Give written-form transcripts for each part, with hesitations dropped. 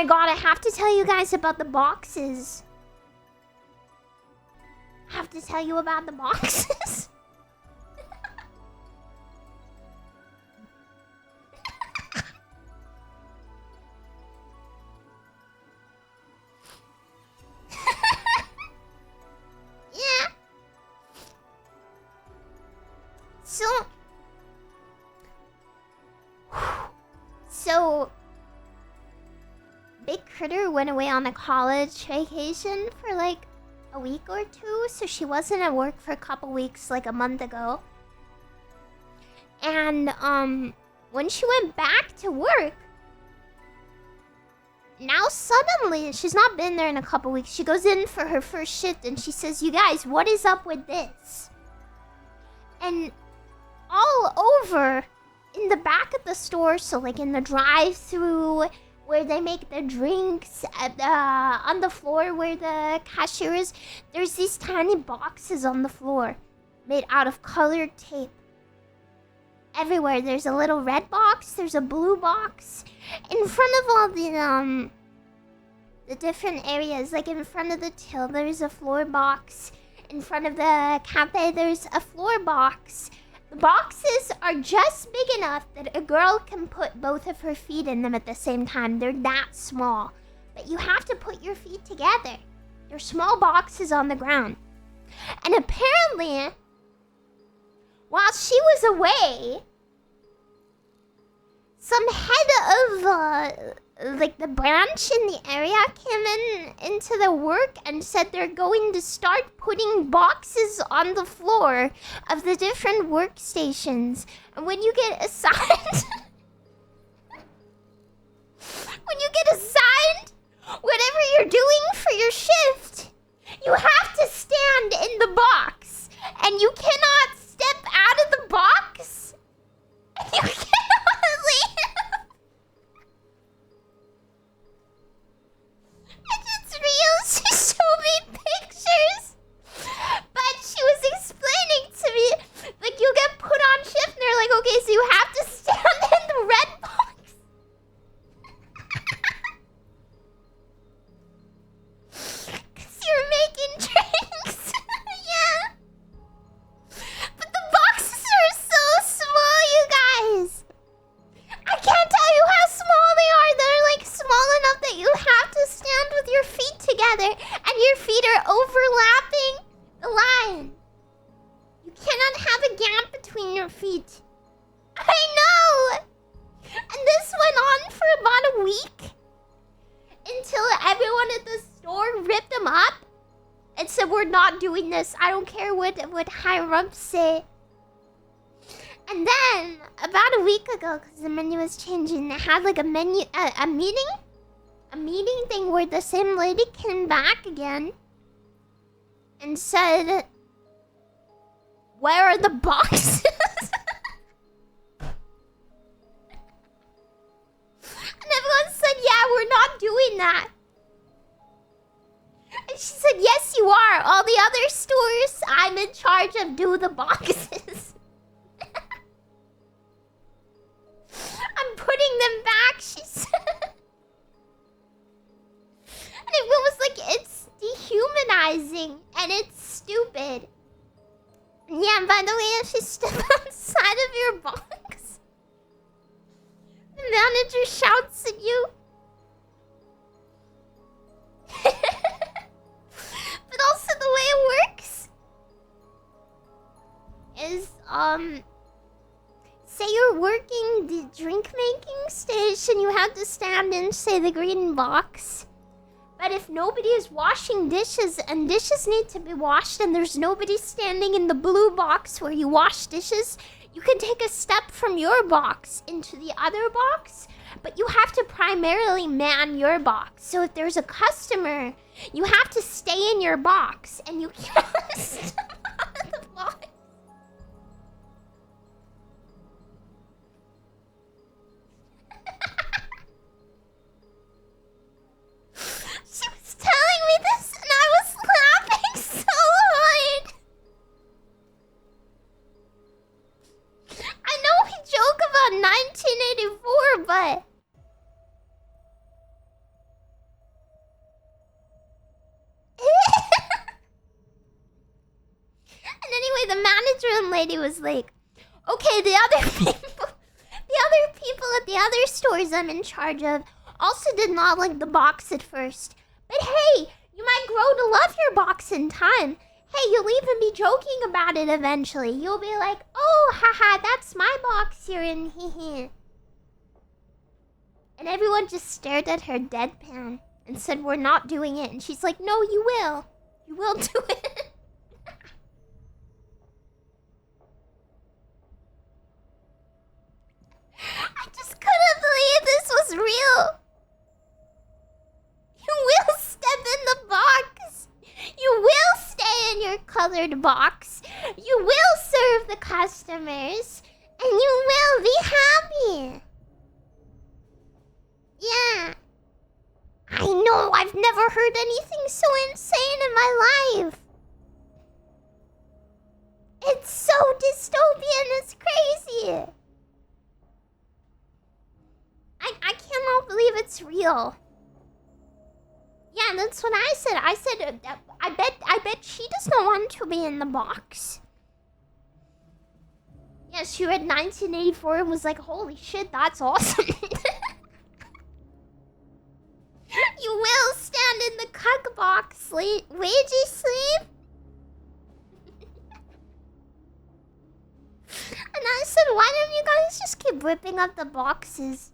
my god, I have to tell you guys about the boxes. I have to tell you about the boxes. Yeah. So, Big Critter went away on a college vacation for like a week or two, so she wasn't at work for a couple weeks, like a month ago. And when she went back to work, now suddenly, she's not been there in a couple weeks, she goes in for her first shift and she says, "You guys, what is up with this?" And all over in the back of the store, so like in the drive-thru where they make the drinks, on the floor where the cashier is, there's these tiny boxes on the floor made out of colored tape. Everywhere there's a little red box, there's a blue box. In front of all the different areas, like in front of the till, there's a floor box. In front of the cafe, there's a floor box. The boxes are just big enough that a girl can put both of her feet in them at the same time. They're that small. But you have to put your feet together. They're small boxes on the ground. And apparently, while she was away, some head of like the branch in the area came into the work and said they're going to start putting boxes on the floor of the different workstations. And when you get assigned whatever you're doing for your shift, you have to stand in the box. And you cannot step out of the box. And you cannot leave. It's real. She showed me pictures. But she was explaining to me, like, you get put on shift and they're like, okay, so you have to stand in the red box. Because you're making drinks. Yeah. But the boxes are so small, you guys. I can't tell you how small they are. They're like small enough that you have to stand with your feet together and your feet are overlapping the line. You cannot have a gap between your feet. I know! And this went on for about a week until everyone at the store ripped them up and said, "We're not doing this. I don't care what higher ups say." And then, about a week ago, because the menu was changing, they had like a meeting thing where the same lady came back again and said, "Where are the boxes?" And everyone said, "Yeah, we're not doing that." And she said, "Yes, you are. All the other stores, I'm in charge of do the boxes." I'm putting them back, she said. And it was like, it's dehumanizing and it's stupid. Yeah, and by the way, if you step outside of your box, the manager shouts at you. But also the way it works is, say you're working the drink making station, you have to stand in, say, the green box. But if nobody is washing dishes and dishes need to be washed and there's nobody standing in the blue box where you wash dishes, you can take a step from your box into the other box, but you have to primarily man your box. So if there's a customer, you have to stay in your box and you can't step out of the box. She was telling me this and I was laughing so hard. I know we joke about 1984, but the management lady was like, okay, the other people at the other stores I'm in charge of also did not like the box at first. But hey, you might grow to love your box in time. Hey, you'll even be joking about it eventually. You'll be like, oh, haha, that's my box here, and hee. And everyone just stared at her deadpan and said, we're not doing it. And she's like, no, you will. You will do it. I just couldn't believe this was real. You will step in the box. You will stay in your colored box. You will serve the customers. And you will be happy. Yeah. I know, I've never heard anything so insane in my life. It's so dystopian, it's crazy. I cannot believe it's real. Yeah, that's what I said. I said, I bet she does not want to be in the box. Yeah, she read 1984 and was like, holy shit, that's awesome. You will stand in the cuck box, Ouija sleep. And I said, why don't you guys just keep ripping up the boxes?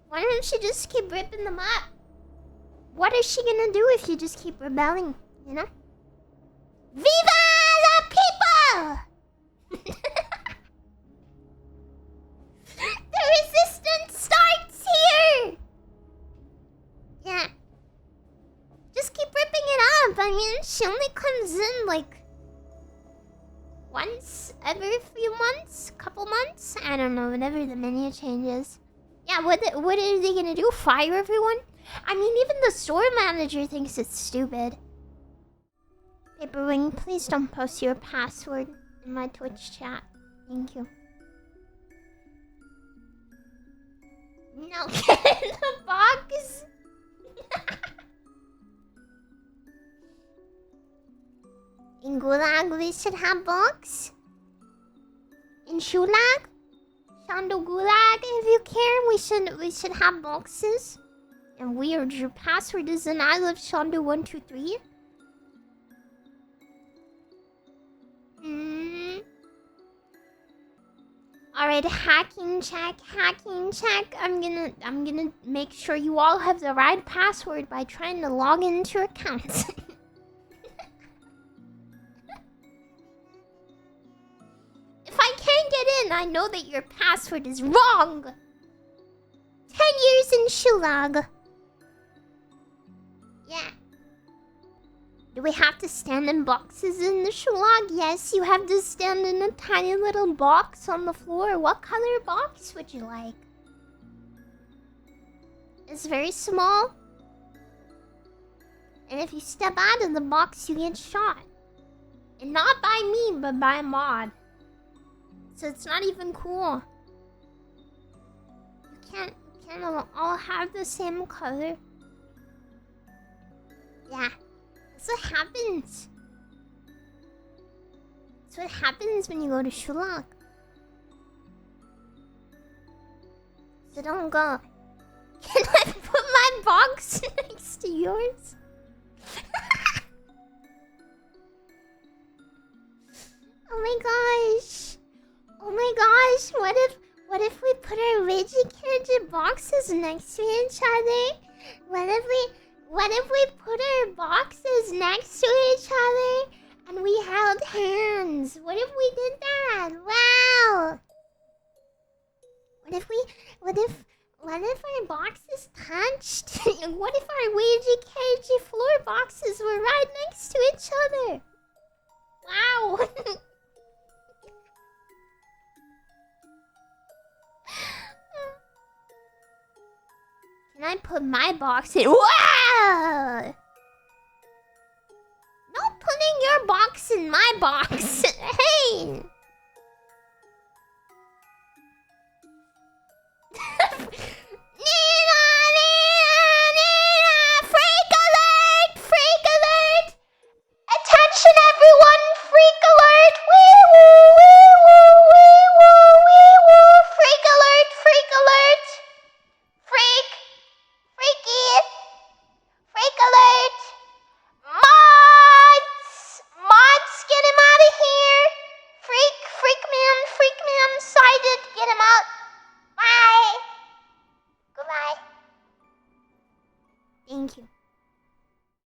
Why don't you just keep ripping them up? What is she gonna do if you just keep rebelling, you know? Viva la people! The resistance starts here! Yeah. Just keep ripping it up. I mean, she only comes in like once every few months, couple months. I don't know, whenever the menu changes. Yeah, what are they gonna do? Fire everyone? I mean, even the store manager thinks it's stupid. Paperwing, please don't post your password in my Twitch chat. Thank you. No, get in the box. In Gulag, we should have box. In Shulag, Shondo Gulag, if you care, we should have boxes. And weird, your password is an I love Shondo 123. Alright, hacking check. I'm gonna make sure you all have the right password by trying to log into your accounts. If I can't get in, I know that your password is wrong. 10 years in Shulag. Yeah. Do we have to stand in boxes in the Shulag? Yes, you have to stand in a tiny little box on the floor. What color box would you like? It's very small. And if you step out of the box, you get shot. And not by me, but by a mod. So it's not even cool. You can't all have the same color. Yeah. That's what happens. That's what happens when you go to Shulag. So don't go. Can I put my box next to yours? Oh my gosh. Oh my gosh. What if we put our Reggie boxes next to each other? What if we put our boxes next to each other and we held hands? What if we did that? Wow! What if our boxes touched? What if our Ouija floor boxes were right next to each other? Wow! Can I put my box in? Wow! No putting your box in my box. Hey! Nina! Freak alert! Attention everyone! alert! Wee woo, wee woo, wee woo, wee woo! Freak alert! Freak alert! Freak! Freaky! Freak alert! Mods! Mods, get him out of here! Freak man sighted! Get him out! Bye! Goodbye. Thank you.